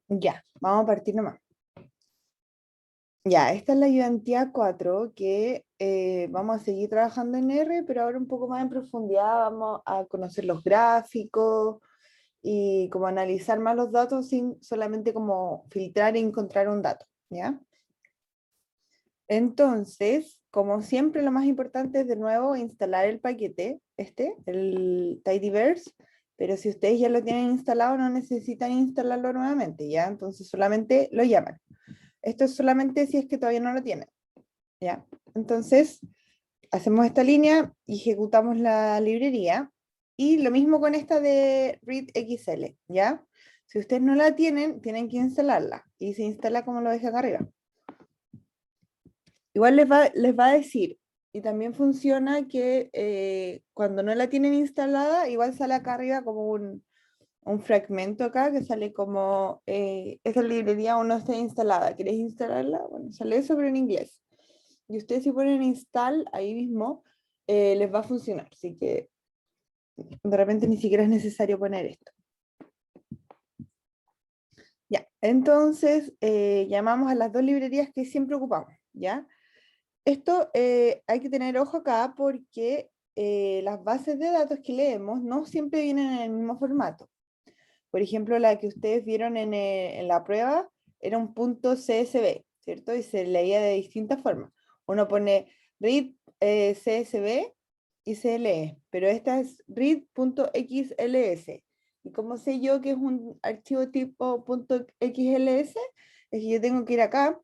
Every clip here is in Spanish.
Ya, vamos a partir nomás. Ya, esta es la ayudantía 4 que vamos a seguir trabajando en R, pero ahora un poco más en profundidad vamos a conocer los gráficos y como analizar más los datos sin solamente como filtrar y encontrar un dato, ¿ya? Entonces, como siempre, lo más importante es de nuevo instalar el paquete, el Tidyverse, pero si ustedes ya lo tienen instalado, no necesitan instalarlo nuevamente, ¿ya? Entonces solamente lo llaman. Esto es solamente si es que todavía no lo tienen, ¿ya? Entonces, hacemos esta línea y ejecutamos la librería. Y lo mismo con esta de readxl, ¿ya? Si ustedes no la tienen, tienen que instalarla. Y se instala como lo dejé acá arriba. Igual les va a decir, y también funciona que cuando no la tienen instalada, igual sale acá arriba como un fragmento acá que sale como, esa librería aún no está instalada. ¿Quieres instalarla? Bueno, sale eso, pero en inglés. Y ustedes si ponen install ahí mismo, les va a funcionar. Así que de repente ni siquiera es necesario poner esto. Ya, entonces llamamos a las dos librerías que siempre ocupamos, ¿ya? Esto hay que tener ojo acá porque las bases de datos que leemos no siempre vienen en el mismo formato. Por ejemplo, la que ustedes vieron en la prueba era un punto CSV, ¿cierto? Y se leía de distintas formas. Uno pone read CSV y se lee, pero esta es read.xls. ¿Y cómo sé yo que es un archivo tipo .xls? Es que yo tengo que ir acá.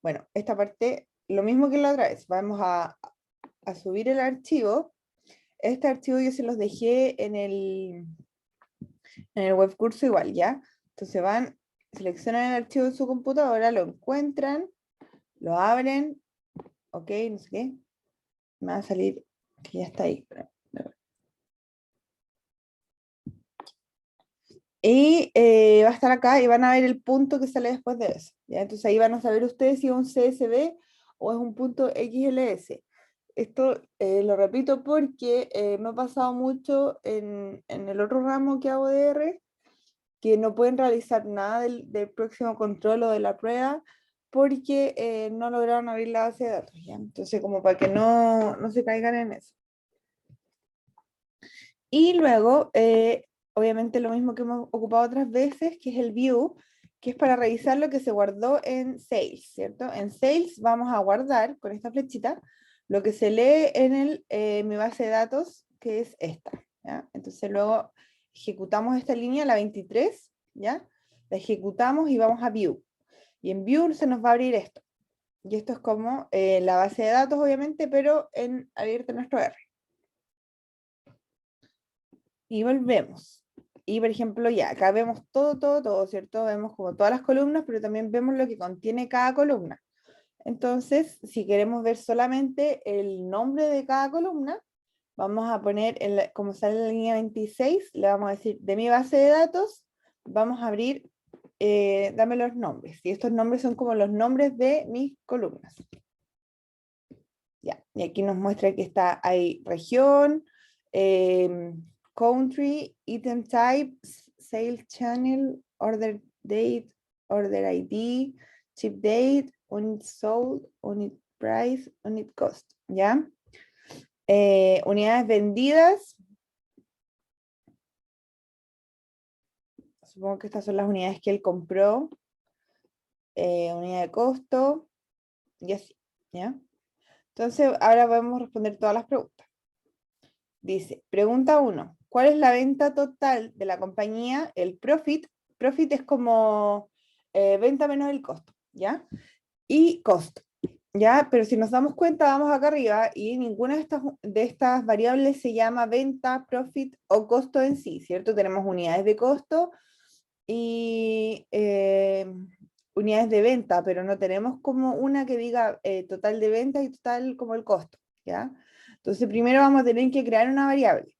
Bueno, esta parte, lo mismo que la otra vez, vamos a subir el archivo. Este archivo yo se los dejé en el web curso igual, ¿ya? Entonces van, seleccionan el archivo en su computadora, lo encuentran, lo abren, ok, no sé qué, me va a salir que ya está ahí. Y va a estar acá y van a ver el punto que sale después de eso, ¿ya? Entonces ahí van a saber ustedes si es un CSV o es un punto XLS. Esto lo repito porque me ha pasado mucho en el otro ramo que hago de R, que no pueden realizar nada del próximo control o de la prueba porque no lograron abrir la base de datos, ¿ya? Entonces, como para que no se caigan en eso. Y luego, obviamente lo mismo que hemos ocupado otras veces, que es el view, que es para revisar lo que se guardó en Sales, ¿cierto? En Sales vamos a guardar con esta flechita lo que se lee en mi base de datos, que es esta, ¿ya? Entonces luego ejecutamos esta línea, la 23, ¿ya? La ejecutamos y vamos a View. Y en View se nos va a abrir esto. Y esto es como la base de datos, obviamente, pero en abierto nuestro R. Y volvemos. Y por ejemplo, ya, acá vemos todo, ¿cierto? Vemos como todas las columnas, pero también vemos lo que contiene cada columna. Entonces, si queremos ver solamente el nombre de cada columna, vamos a poner, como sale en la línea 26, le vamos a decir, de mi base de datos, vamos a abrir, dame los nombres. Y estos nombres son como los nombres de mis columnas. Ya, y aquí nos muestra que está, hay región, country, item type, sales channel, order date, order ID, ship date, unit sold, unit price, unit cost, ¿ya? Unidades vendidas, supongo que estas son las unidades que él compró, unidad de costo, y así, ¿ya? Entonces, ahora podemos responder todas las preguntas. Dice, pregunta 1, ¿cuál es la venta total de la compañía? El profit, profit es como venta menos el costo, ¿ya? Y costo, ¿ya? Pero si nos damos cuenta, vamos acá arriba y ninguna de estas variables se llama venta, profit o costo en sí, ¿cierto? Tenemos unidades de costo y unidades de venta, pero no tenemos como una que diga total de venta y total como el costo, ¿ya? Entonces primero vamos a tener que crear una variable.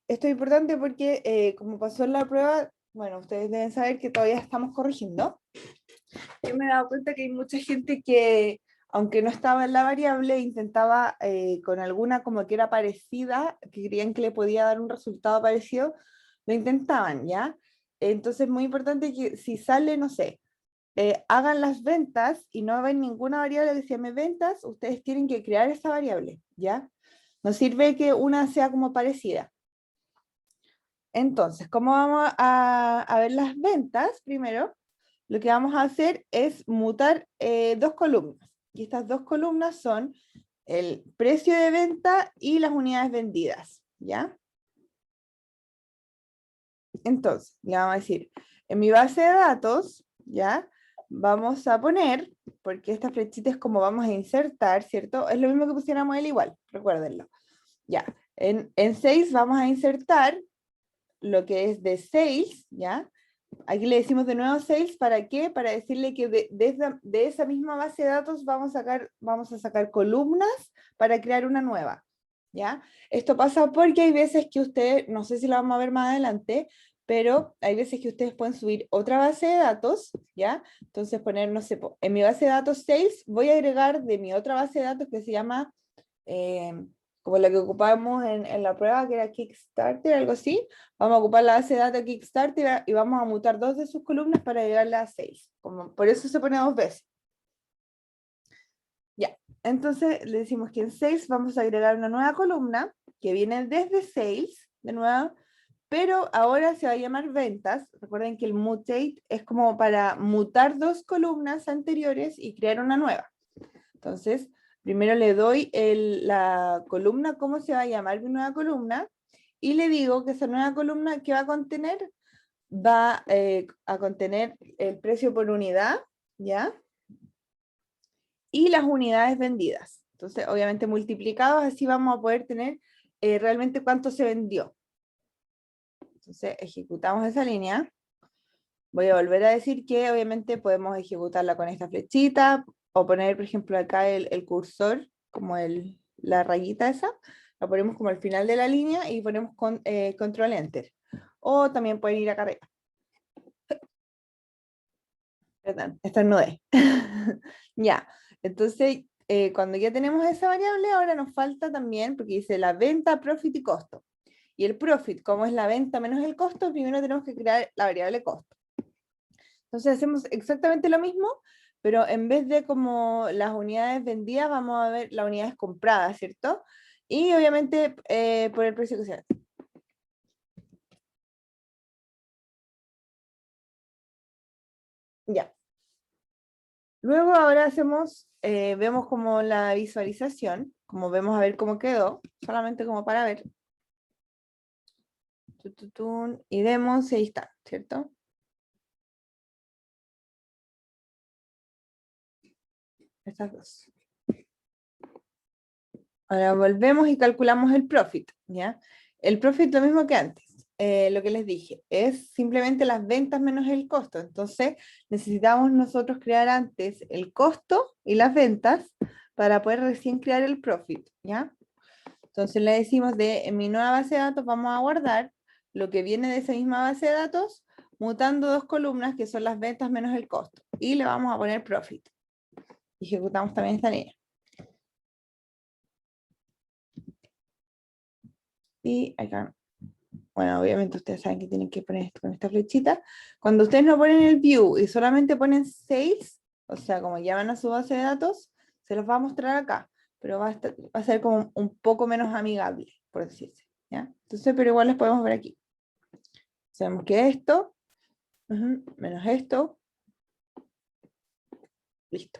Esto es importante porque como pasó en la prueba, bueno, ustedes deben saber que todavía estamos corrigiendo. Yo me he dado cuenta que hay mucha gente que, aunque no estaba en la variable, intentaba con alguna como que era parecida, que creían que le podía dar un resultado parecido, lo intentaban, ¿ya? Entonces es muy importante que si sale, no sé, hagan las ventas y no ven ninguna variable que se llame ventas, ustedes tienen que crear esa variable, ¿ya? No sirve que una sea como parecida. Entonces, ¿cómo vamos a ver las ventas? Primero, lo que vamos a hacer es mutar dos columnas. Y estas dos columnas son el precio de venta y las unidades vendidas, ¿ya? Entonces, le vamos a decir, en mi base de datos, ¿ya? Vamos a poner, porque esta flechita es como vamos a insertar, ¿cierto? Es lo mismo que pusiéramos el igual, recuérdenlo. Ya, en sales vamos a insertar lo que es de sales, ¿ya? Aquí le decimos de nuevo sales, ¿para qué? Para decirle que de esa misma base de datos vamos a sacar columnas para crear una nueva, ¿ya? Esto pasa porque hay veces que ustedes, no sé si lo vamos a ver más adelante, pero hay veces que ustedes pueden subir otra base de datos, ¿ya? Entonces poner, no sé, en mi base de datos sales voy a agregar de mi otra base de datos que se llama como la que ocupamos en la prueba, que era Kickstarter, algo así. Vamos a ocupar la base de datos Kickstarter y vamos a mutar dos de sus columnas para llegarla a 6. Como, por eso se pone dos veces. Ya, entonces le decimos que en sales vamos a agregar una nueva columna que viene desde sales, de nuevo, pero ahora se va a llamar ventas. Recuerden que el mutate es como para mutar dos columnas anteriores y crear una nueva. Entonces, primero le doy la columna, cómo se va a llamar mi nueva columna, y le digo que esa nueva columna que va a contener, va a contener el precio por unidad, ¿ya? Y las unidades vendidas. Entonces, obviamente multiplicados, así vamos a poder tener realmente cuánto se vendió. Entonces, ejecutamos esa línea. Voy a volver a decir que obviamente podemos ejecutarla con esta flechita o poner, por ejemplo, acá el cursor, como la rayita esa, la ponemos como al final de la línea y ponemos control enter. O también pueden ir acá arriba. Perdón, estornudé. Ya, entonces cuando ya tenemos esa variable, ahora nos falta también, porque dice la venta, profit y costo. Y el profit, como es la venta menos el costo, primero tenemos que crear la variable costo. Entonces hacemos exactamente lo mismo, pero en vez de como las unidades vendidas, vamos a ver las unidades compradas, ¿cierto? Y obviamente por el precio que se hace. Ya. Luego ahora vemos como la visualización, como vemos a ver cómo quedó, solamente como para ver. Y vemos, ahí está, ¿cierto? Estas dos. Ahora volvemos y calculamos el profit, ¿ya? El profit lo mismo que antes, lo que les dije, es simplemente las ventas menos el costo. Entonces necesitamos nosotros crear antes el costo y las ventas para poder recién crear el profit, ¿ya? Entonces le decimos en mi nueva base de datos vamos a guardar lo que viene de esa misma base de datos, mutando dos columnas que son las ventas menos el costo. Y le vamos a poner profit. Ejecutamos también esta línea. Y acá, bueno, obviamente ustedes saben que tienen que poner esto con esta flechita. Cuando ustedes no ponen el view y solamente ponen sales, o sea, como llaman a su base de datos, se los va a mostrar acá, pero va a ser como un poco menos amigable, por decirse, ¿ya? Entonces, pero igual les podemos ver aquí. Sabemos que esto, menos esto, listo.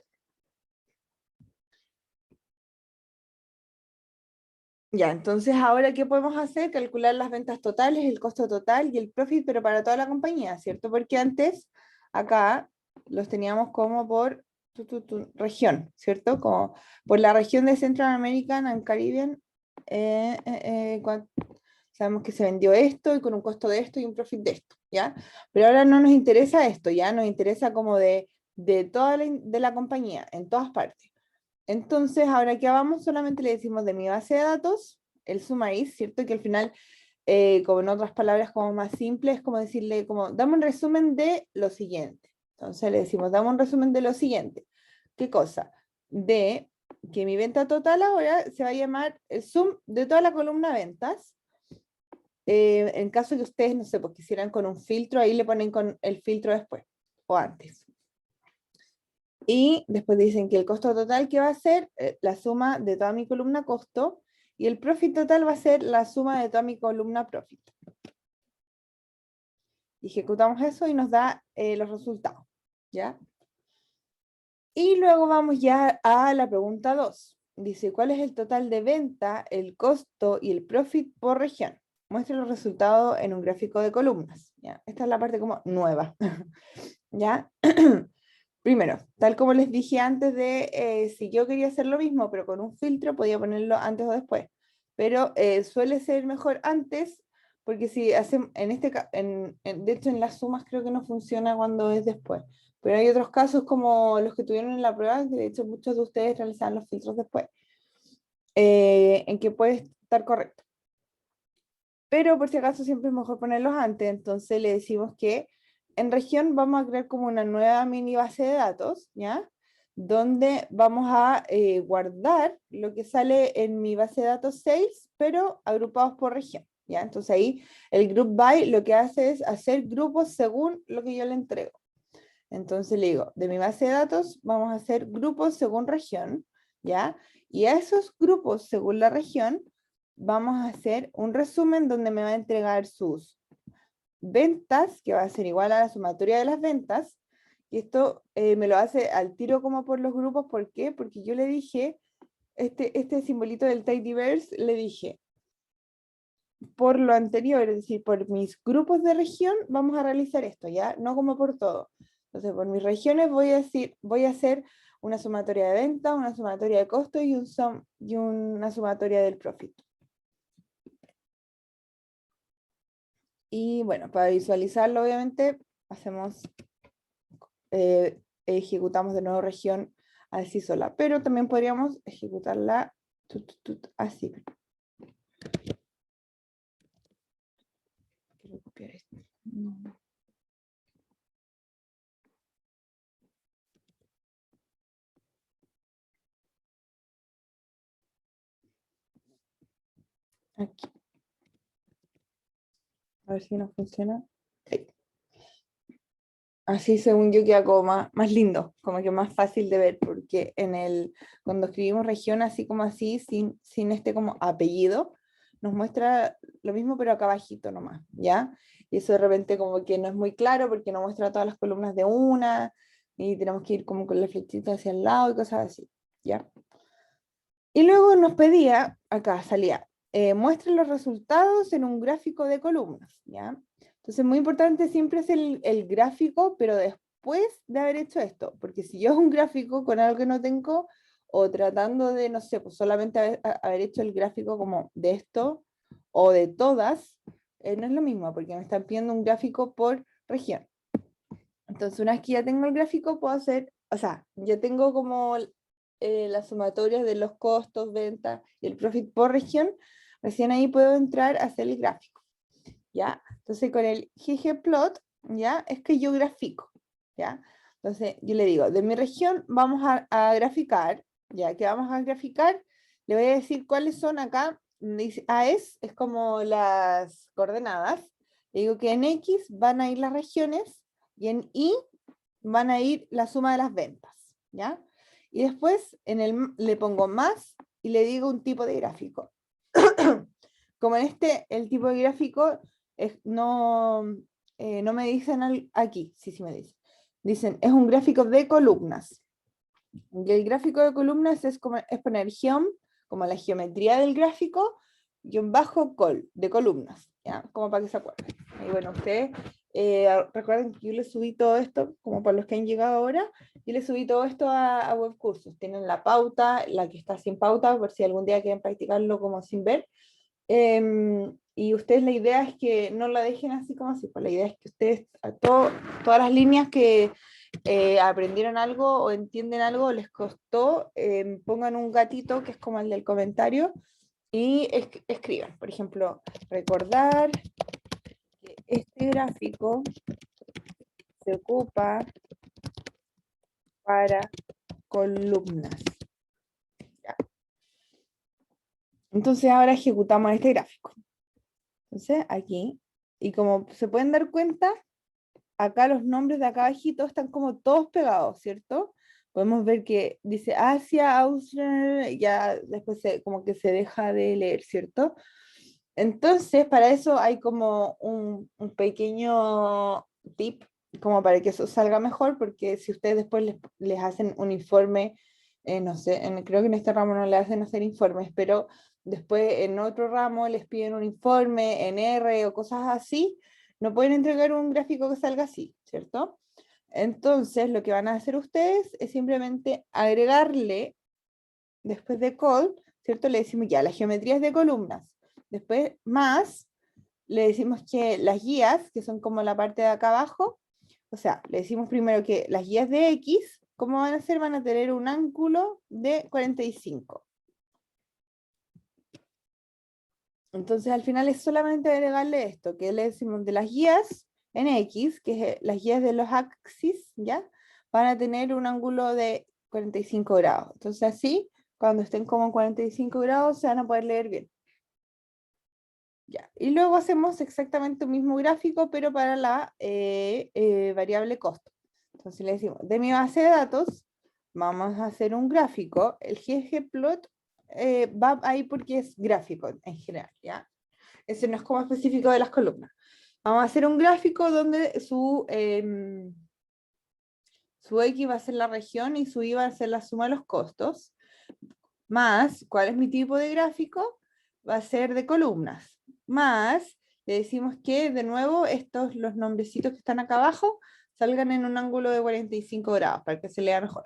Ya, entonces ahora, ¿qué podemos hacer? Calcular las ventas totales, el costo total y el profit, pero para toda la compañía, ¿cierto? Porque antes, acá, los teníamos como por región, ¿cierto? Como por la región de Central American and Caribbean, sabemos que se vendió esto y con un costo de esto y un profit de esto, ¿ya? Pero ahora no nos interesa esto, ¿ya? Nos interesa como de toda de la compañía, en todas partes. Entonces, ahora que vamos, solamente le decimos de mi base de datos, el summary, ¿cierto? Que al final, como en otras palabras como más simples, es como decirle, como, dame un resumen de lo siguiente. Entonces le decimos, dame un resumen de lo siguiente. ¿Qué cosa? De que mi venta total ahora se va a llamar el sum de toda la columna ventas, en caso que ustedes, no sé, pues quisieran con un filtro, ahí le ponen con el filtro después o antes. Y después dicen que el costo total que va a ser la suma de toda mi columna costo, y el profit total va a ser la suma de toda mi columna profit. Ejecutamos eso y nos da los resultados, ¿ya? Y luego vamos ya a la pregunta 2. Dice, ¿cuál es el total de venta, el costo y el profit por región? Muestre los resultados en un gráfico de columnas, ¿ya? Esta es la parte como nueva, ¿ya? Primero, tal como les dije antes de, si yo quería hacer lo mismo, pero con un filtro, podía ponerlo antes o después. Pero suele ser mejor antes, porque si hacen, en este de hecho en las sumas creo que no funciona cuando es después. Pero hay otros casos como los que tuvieron en la prueba, que de hecho muchos de ustedes realizan los filtros después, en que puede estar correcto. Pero por si acaso siempre es mejor ponerlos antes, entonces le decimos que en región vamos a crear como una nueva mini base de datos, ¿ya? Donde vamos a guardar lo que sale en mi base de datos sales, pero agrupados por región, ¿ya? Entonces ahí el group by lo que hace es hacer grupos según lo que yo le entrego. Entonces le digo, de mi base de datos vamos a hacer grupos según región, ¿ya? Y a esos grupos según la región vamos a hacer un resumen donde me va a entregar sus ventas, que va a ser igual a la sumatoria de las ventas, y esto me lo hace al tiro como por los grupos. ¿Por qué? Porque yo le dije, este simbolito del tidyverse, le dije, por lo anterior, es decir, por mis grupos de región, vamos a realizar esto, ¿ya? No como por todo. Entonces, por mis regiones voy a decir, voy a hacer una sumatoria de venta, una sumatoria de costo y, y una sumatoria del profit. Y bueno, para visualizarlo, obviamente, hacemos, ejecutamos de nuevo región así sola, pero también podríamos ejecutarla así. Quiero copiar esto. No. Aquí. A ver si no funciona. Sí. Así según yo queda como más lindo, como que más fácil de ver, porque cuando escribimos región así como así, sin este como apellido, nos muestra lo mismo pero acá abajito nomás, ¿ya? Y eso de repente como que no es muy claro porque no muestra todas las columnas de una, y tenemos que ir como con la flechita hacia el lado y cosas así, ¿ya? Y luego nos pedía, acá salía, muestre los resultados en un gráfico de columnas, ¿ya? Entonces, muy importante siempre es el gráfico, pero después de haber hecho esto, porque si yo hago un gráfico con algo que no tengo, o tratando de, no sé, pues solamente haber hecho el gráfico como de esto, o de todas, no es lo mismo, porque me están pidiendo un gráfico por región. Entonces, una vez que ya tengo el gráfico, puedo hacer, o sea, ya tengo como las sumatorias de los costos, ventas y el profit por región, recién ahí puedo entrar a hacer el gráfico, ¿ya? Entonces, con el ggplot, ¿ya? Es que yo grafico, ¿ya? Entonces, yo le digo, de mi región vamos a graficar, ¿ya? Que vamos a graficar, le voy a decir cuáles son acá, dice AES, es como las coordenadas, le digo que en X van a ir las regiones, y en Y van a ir la suma de las ventas, ¿ya? Y después le pongo más y le digo un tipo de gráfico. Como en el tipo de gráfico no me dicen aquí, sí me dicen. Dicen, es un gráfico de columnas. Y el gráfico de columnas es poner geom, como la geometría del gráfico, guión bajo de columnas, ¿ya? Como para que se acuerden. Y bueno, ustedes recuerden que yo les subí todo esto, como para los que han llegado ahora, yo les subí todo esto a webcursos. Tienen la pauta, la que está sin pauta, por si algún día quieren practicarlo como sin ver. Y ustedes, la idea es que no la dejen así como así, pues la idea es que ustedes, todas las líneas que aprendieron algo o entienden algo, les costó, pongan un gatito que es como el del comentario y escriban, por ejemplo, recordar que este gráfico se ocupa para columnas. ¿Ya? Entonces ahora ejecutamos este gráfico. Entonces, aquí, y como se pueden dar cuenta, acá los nombres de acá abajito están como todos pegados, ¿cierto? Podemos ver que dice Asia, Austria, ya después como que se deja de leer, ¿cierto? Entonces, para eso hay como un pequeño tip, como para que eso salga mejor, porque si ustedes después les hacen un informe, no sé, creo que en este ramo no le hacen hacer informes, pero después en otro ramo les piden un informe en R o cosas así, no pueden entregar un gráfico que salga así, ¿cierto? Entonces, lo que van a hacer ustedes es simplemente agregarle, después de col, ¿cierto? Le decimos ya, las geometrías de columnas. Después, más, le decimos que las guías, que son como la parte de acá abajo, o sea, le decimos primero que las guías de X, ¿cómo van a ser? Van a tener un ángulo de 45. Entonces, al final es solamente agregarle esto, que le decimos de las guías en X, que es las guías de los axis, ¿ya? Van a tener un ángulo de 45 grados. Entonces, así, cuando estén como en 45 grados, se van a poder leer bien. Ya. Y luego hacemos exactamente el mismo gráfico, pero para la variable costo. Entonces le decimos, de mi base de datos, vamos a hacer un gráfico. El ggplot va ahí porque es gráfico en general, ¿ya? Ese no es como específico de las columnas. Vamos a hacer un gráfico donde su X va a ser la región y su Y va a ser la suma de los costos, más, ¿cuál es mi tipo de gráfico? Va a ser de columnas, más, le decimos que de nuevo los nombrecitos que están acá abajo salgan en un ángulo de 45 grados para que se lea mejor.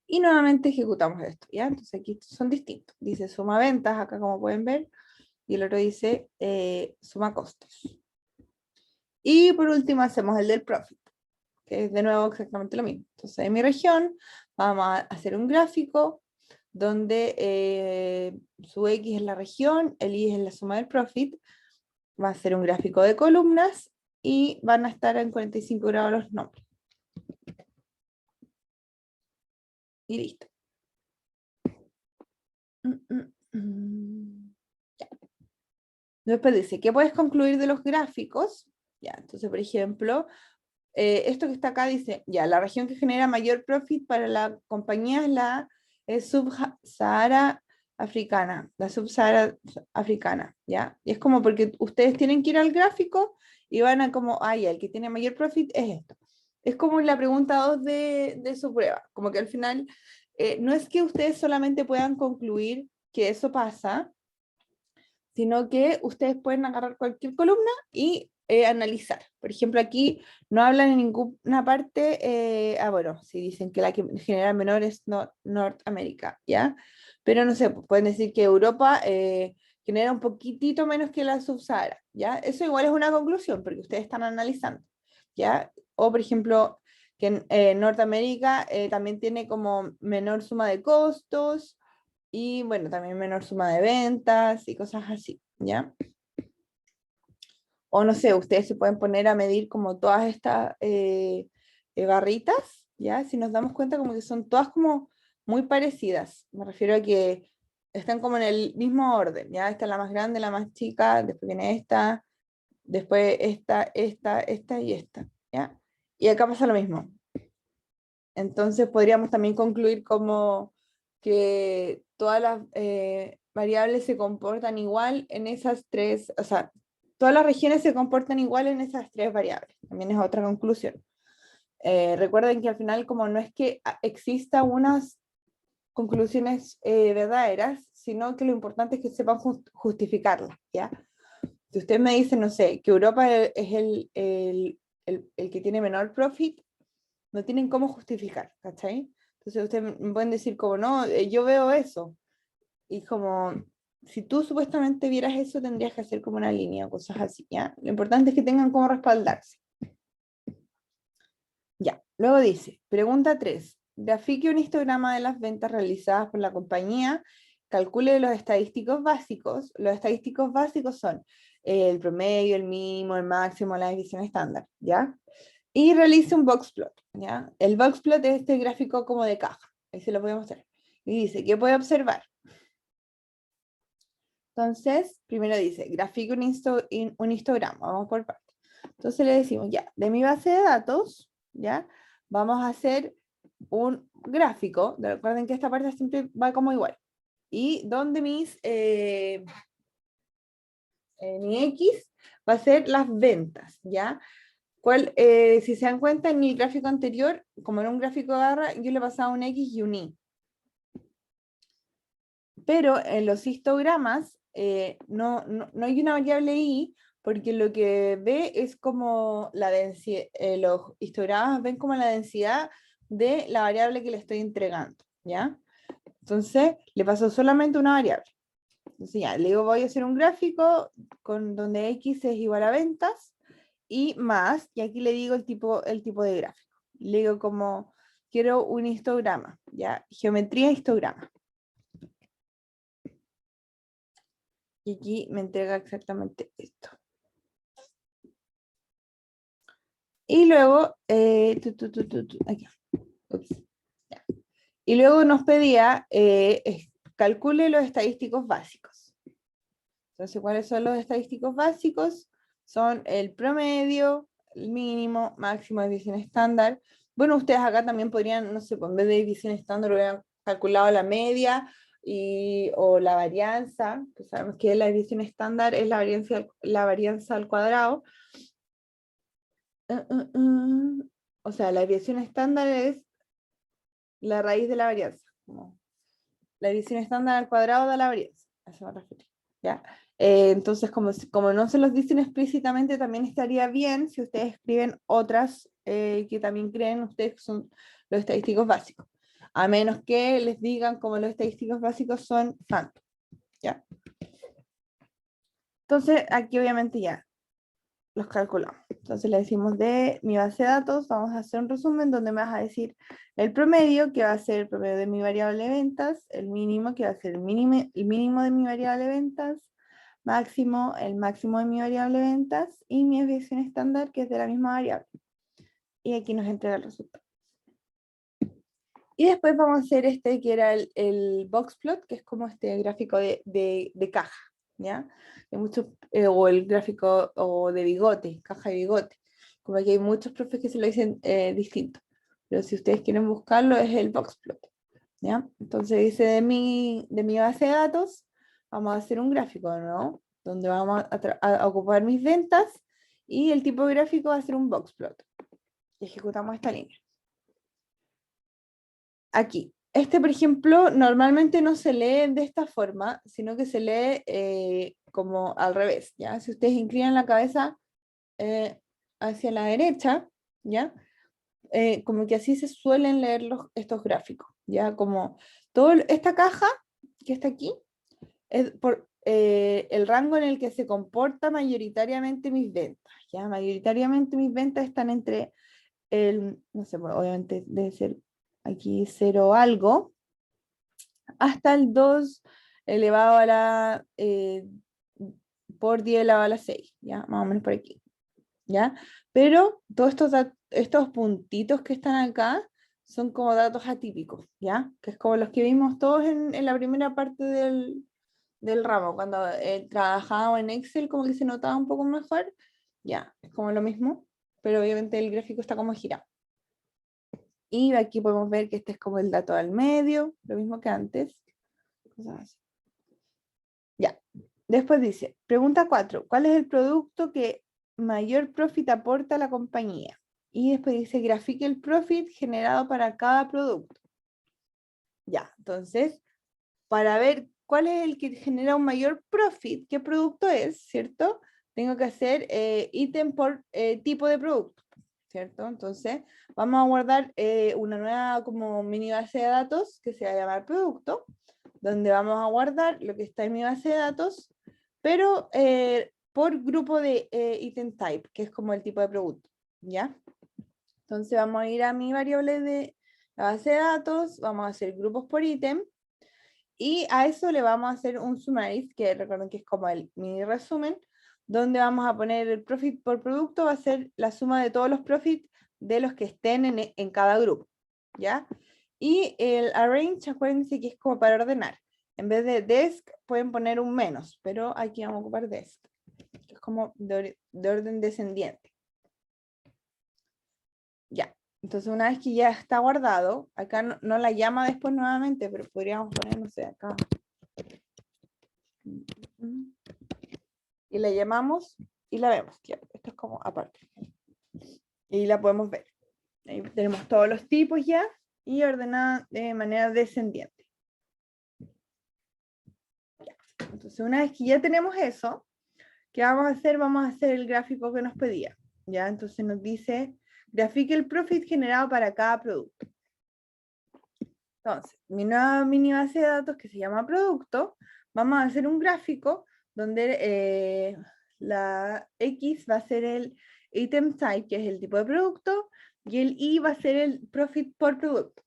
Y nuevamente ejecutamos esto, ¿ya? Entonces aquí son distintos. Dice suma ventas, acá como pueden ver, y el otro dice suma costos. Y por último hacemos el del profit, que es de nuevo exactamente lo mismo. Entonces en mi región vamos a hacer un gráfico donde su X es la región, el Y es la suma del profit, va a ser un gráfico de columnas y van a estar en 45 grados los nombres. Y listo. Ya. Después dice, ¿qué puedes concluir de los gráficos? Ya, entonces, por ejemplo, esto que está acá dice, ya, la región que genera mayor profit para la compañía es la subsahara africana, la subsahara africana, ¿ya? Y es como porque ustedes tienen que ir al gráfico y van a como, ay, el que tiene mayor profit es esto. Es como la pregunta 2 de su prueba, como que al final no es que ustedes solamente puedan concluir que eso pasa, sino que ustedes pueden agarrar cualquier columna y analizar. Por ejemplo, aquí no hablan en ninguna parte, bueno, si dicen que la que genera menor es Norteamérica, ¿ya? Pero no sé, pueden decir que Europa genera un poquitito menos que la subsahara, ¿ya? Eso igual es una conclusión, porque ustedes están analizando, ¿ya? O, por ejemplo, que en Norteamérica también tiene como menor suma de costos, y bueno, también menor suma de ventas y cosas así, ¿ya? O no sé, ustedes se pueden poner a medir como todas estas barritas, ¿ya? Si nos damos cuenta como que son todas como muy parecidas. Me refiero a que están como en el mismo orden, ¿ya? Esta es la más grande, la más chica, después viene esta, después esta y esta, ¿ya? Y acá pasa lo mismo. Entonces podríamos también concluir como que todas las variables se comportan igual en esas tres, o sea, todas las regiones se comportan igual en esas tres variables. También es otra conclusión. Recuerden que al final como no es que exista unas conclusiones verdaderas, sino que lo importante es que sepan justificarlas, ¿ya? Si usted me dice, no sé, que Europa es el que tiene menor profit, no tienen cómo justificar, ¿cachai? Entonces ustedes me pueden decir como, no, yo veo eso. Y como, si tú supuestamente vieras eso, tendrías que hacer como una línea o cosas así, ¿ya? Lo importante es que tengan cómo respaldarse. Ya, luego dice, pregunta 3. Grafique un histograma de las ventas realizadas por la compañía, calcule los estadísticos básicos. Los estadísticos básicos son el promedio, el mínimo, el máximo, la desviación estándar, ¿ya? Y realice un box plot, ¿ya? El box plot es este gráfico como de caja, ahí se lo voy a mostrar. Y dice, ¿qué puede observar? Entonces, primero dice, grafique un histograma, vamos por partes. Entonces le decimos, ya, de mi base de datos, ya, vamos a hacer un gráfico, recuerden que esta parte siempre va como igual, y donde mi X va a ser las ventas, ¿ya? Si se dan cuenta, en mi gráfico anterior, como era un gráfico de barra, yo le pasaba un X y un Y. Pero en los histogramas no hay una variable Y, porque lo que ve es como la densidad, los histogramas ven como la densidad de la variable que le estoy entregando, ¿ya? Entonces, le paso solamente una variable. Entonces ya, le digo, voy a hacer un gráfico donde X es igual a ventas, y más, y aquí le digo el tipo de gráfico. Le digo como, quiero un histograma, ¿ya? Geometría histograma. Y aquí me entrega exactamente esto. Y luego, aquí. Ups, ya. Y luego nos pedía, calcule los estadísticos básicos. Entonces, ¿cuáles son los estadísticos básicos? Son el promedio, el mínimo, máximo, desviación estándar. Bueno, ustedes acá también podrían, no sé, en vez de desviación estándar, hubieran calculado la media o la varianza, que sabemos que la desviación estándar es la varianza al cuadrado. O sea, la desviación estándar es la raíz de la varianza. La desviación estándar al cuadrado da la varianza. A eso me refiero. ¿Ya? Entonces, como no se los dicen explícitamente, también estaría bien si ustedes escriben otras que también creen ustedes que son los estadísticos básicos. A menos que les digan como los estadísticos básicos son phantom. ¿Ya? Entonces, aquí obviamente ya los calculamos. Entonces le decimos de mi base de datos, vamos a hacer un resumen donde me vas a decir el promedio, que va a ser el promedio de mi variable de ventas, el mínimo, que va a ser el mínimo de mi variable de ventas, máximo, el máximo de mi variable de ventas, y mi desviación estándar, que es de la misma variable. Y aquí nos entrega el resultado. Y después vamos a hacer este que era el box plot, que es como este gráfico de caja, ¿ya? O el gráfico o de bigote, caja de bigote. Como aquí hay muchos profes que se lo dicen distinto. Pero si ustedes quieren buscarlo, es el box plot, ¿ya? Entonces dice de mi base de datos, vamos a hacer un gráfico, ¿no? Donde vamos a ocupar mis ventas, y el tipo de gráfico va a ser un box plot. Y ejecutamos esta línea. Aquí, por ejemplo, normalmente no se lee de esta forma, sino que se lee como al revés, ¿ya? Si ustedes inclinan la cabeza hacia la derecha, ¿ya? Como que así se suelen leer estos gráficos, ¿ya? Como esta caja que está aquí es por el rango en el que se comporta mayoritariamente mis ventas, ¿ya? Mayoritariamente mis ventas están entre no sé, pues, obviamente debe ser aquí 0 algo, hasta el 2 elevado a la, por 10 elevado a la 6, ¿ya? Más o menos por aquí, ¿ya? Pero todos estos puntitos que están acá son como datos atípicos, ¿ya? Que es como los que vimos todos en la primera parte del ramo, cuando trabajábamos en Excel, como que se notaba un poco mejor, ya, es como lo mismo, pero obviamente el gráfico está como girado. Y aquí podemos ver que este es como el dato al medio, lo mismo que antes. Cosas así. Ya. Después dice, pregunta 4, ¿cuál es el producto que mayor profit aporta a la compañía? Y después dice, grafique el profit generado para cada producto. Ya, entonces, para ver cuál es el que genera un mayor profit, qué producto es, ¿cierto? Tengo que hacer ítem por tipo de producto, ¿cierto? Entonces, vamos a guardar una nueva como mini base de datos que se va a llamar producto, donde vamos a guardar lo que está en mi base de datos, pero por grupo de item type, que es como el tipo de producto, ¿ya? Entonces vamos a ir a mi variable de la base de datos, vamos a hacer grupos por ítem, y a eso le vamos a hacer un summarize, que recuerden que es como el mini resumen, donde vamos a poner el profit por producto, va a ser la suma de todos los profits de los que estén en cada grupo, ¿ya? Y el arrange, acuérdense que es como para ordenar. en vez de desk pueden poner un menos, pero aquí vamos a ocupar desk. Es como de orden descendiente. Ya, entonces una vez que ya está guardado, acá no la llama después nuevamente, pero podríamos poner, no sé, acá. Y la llamamos y la vemos. Ya, esto es como aparte. Y la podemos ver. Ahí tenemos todos los tipos ya y ordenada de manera descendiente. Ya. Entonces una vez que ya tenemos eso, ¿qué vamos a hacer? Vamos a hacer el gráfico que nos pedía. ¿Ya? Entonces nos dice, grafique el profit generado para cada producto. Entonces, mi nueva mini base de datos que se llama producto, vamos a hacer un gráfico donde la X va a ser el item type, que es el tipo de producto, y el Y va a ser el profit por producto,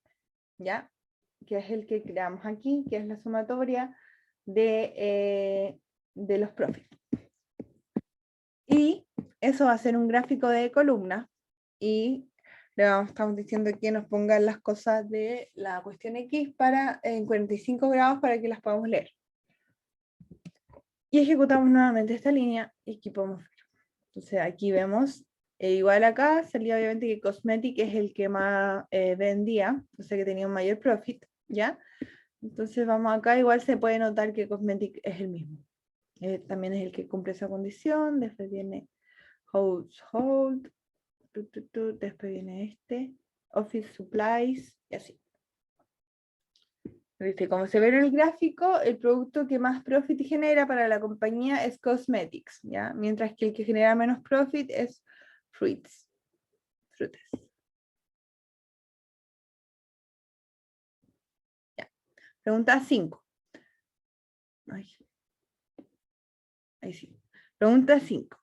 ¿ya? Que es el que creamos aquí, que es la sumatoria de los profits. Y eso va a ser un gráfico de columnas y estamos diciendo que nos pongan las cosas de la cuestión X en 45 grados para que las podamos leer. Y ejecutamos nuevamente esta línea y aquí podemos ver. Entonces aquí vemos, igual acá salía obviamente que Cosmetic es el que más vendía, o sea que tenía un mayor profit, ¿ya? Entonces vamos acá, igual se puede notar que Cosmetic es el mismo. También es el que cumple esa condición, después viene Household, después viene este, Office Supplies, y así. ¿Viste? Como se ve en el gráfico, el producto que más profit genera para la compañía es Cosmetics, ¿ya? Mientras que el que genera menos profit es Fruits. Frutas. Ya. Pregunta 5. Ahí sí. Pregunta 5.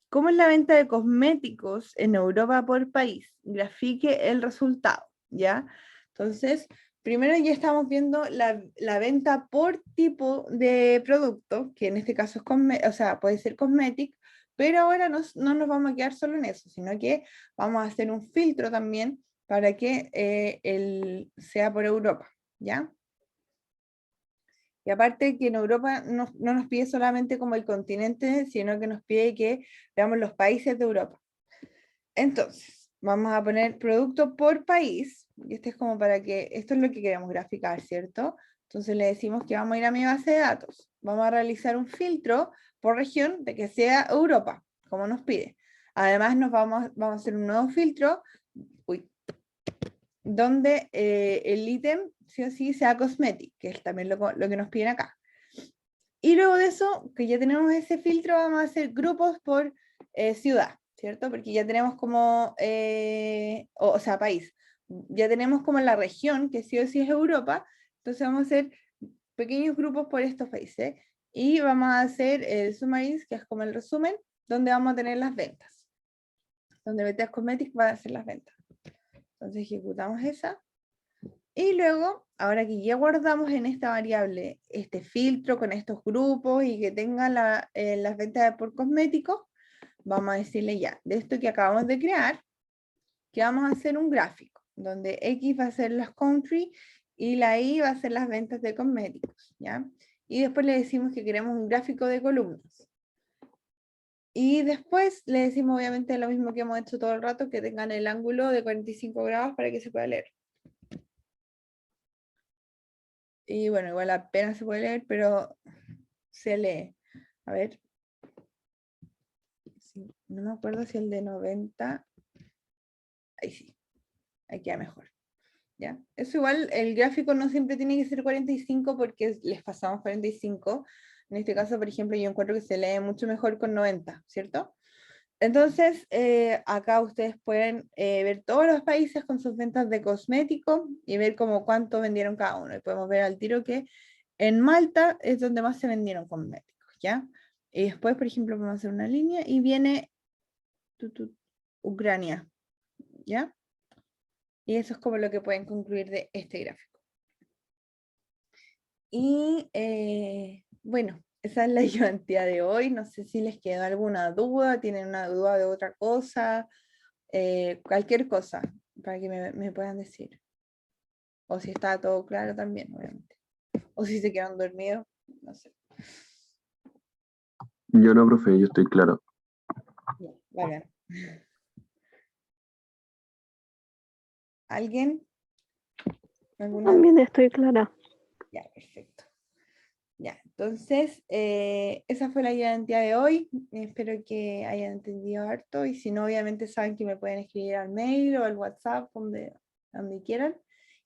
¿Cómo es la venta de cosméticos en Europa por país? Grafique el resultado, ¿ya? Entonces, primero ya estamos viendo la venta por tipo de producto, que en este caso es puede ser cosmético, pero ahora no nos vamos a quedar solo en eso, sino que vamos a hacer un filtro también para que sea por Europa, ¿ya? Y aparte que en Europa no nos pide solamente como el continente, sino que nos pide que veamos los países de Europa. Entonces, vamos a poner producto por país, y este es como esto es lo que queremos graficar, ¿cierto? Entonces le decimos que vamos a ir a mi base de datos. Vamos a realizar un filtro por región de que sea Europa, como nos pide. Además, vamos a hacer un nuevo filtro, donde el ítem sí o sí sea cosmetic, que es también lo que nos piden acá. Y luego de eso, que ya tenemos ese filtro, vamos a hacer grupos por ciudad, ¿cierto? Porque ya tenemos como, o sea, país. Ya tenemos como la región, que sí o sí es Europa, entonces vamos a hacer pequeños grupos por estos países. Y vamos a hacer el summaries, que es como el resumen, donde vamos a tener las ventas. Donde Beteas Cosmetics va a hacer las ventas. Entonces ejecutamos esa. Y luego, ahora que ya guardamos en esta variable este filtro con estos grupos y que tenga las ventas por cosméticos, vamos a decirle ya, de esto que acabamos de crear, que vamos a hacer un gráfico, donde X va a ser las country y la Y va a ser las ventas de cosméticos, ¿ya? Y después le decimos que queremos un gráfico de columnas. Y después le decimos obviamente lo mismo que hemos hecho todo el rato, que tengan el ángulo de 45 grados para que se pueda leer. Y bueno, igual apenas se puede leer, pero se lee. A ver. Sí, no me acuerdo si el de 90. Ahí sí. Ahí queda mejor. ¿Ya? Eso igual, el gráfico no siempre tiene que ser 45 porque les pasamos 45. En este caso, por ejemplo, yo encuentro que se lee mucho mejor con 90, ¿cierto? Entonces, acá ustedes pueden ver todos los países con sus ventas de cosméticos y ver como cuánto vendieron cada uno. Y podemos ver al tiro que en Malta es donde más se vendieron cosméticos, ¿ya? Y después, por ejemplo, vamos a hacer una línea y viene Ucrania, ¿ya? Y eso es como lo que pueden concluir de este gráfico. Y bueno, esa es la ayudantía de hoy. No sé si les quedó alguna duda, tienen una duda de otra cosa, cualquier cosa para que me puedan decir. O si está todo claro también, obviamente. O si se quedaron dormidos, no sé. Yo no, profe, yo estoy claro. Ya, bacán. ¿Alguien? ¿Alguna? También estoy clara. Ya, perfecto. Ya, entonces, esa fue la guía de identidad de hoy. Espero que hayan entendido harto y si no, obviamente saben que me pueden escribir al mail o al WhatsApp, donde quieran.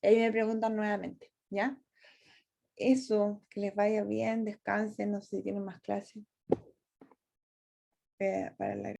Y ahí me preguntan nuevamente, ¿ya? Eso, que les vaya bien, descansen, no sé si tienen más clases para la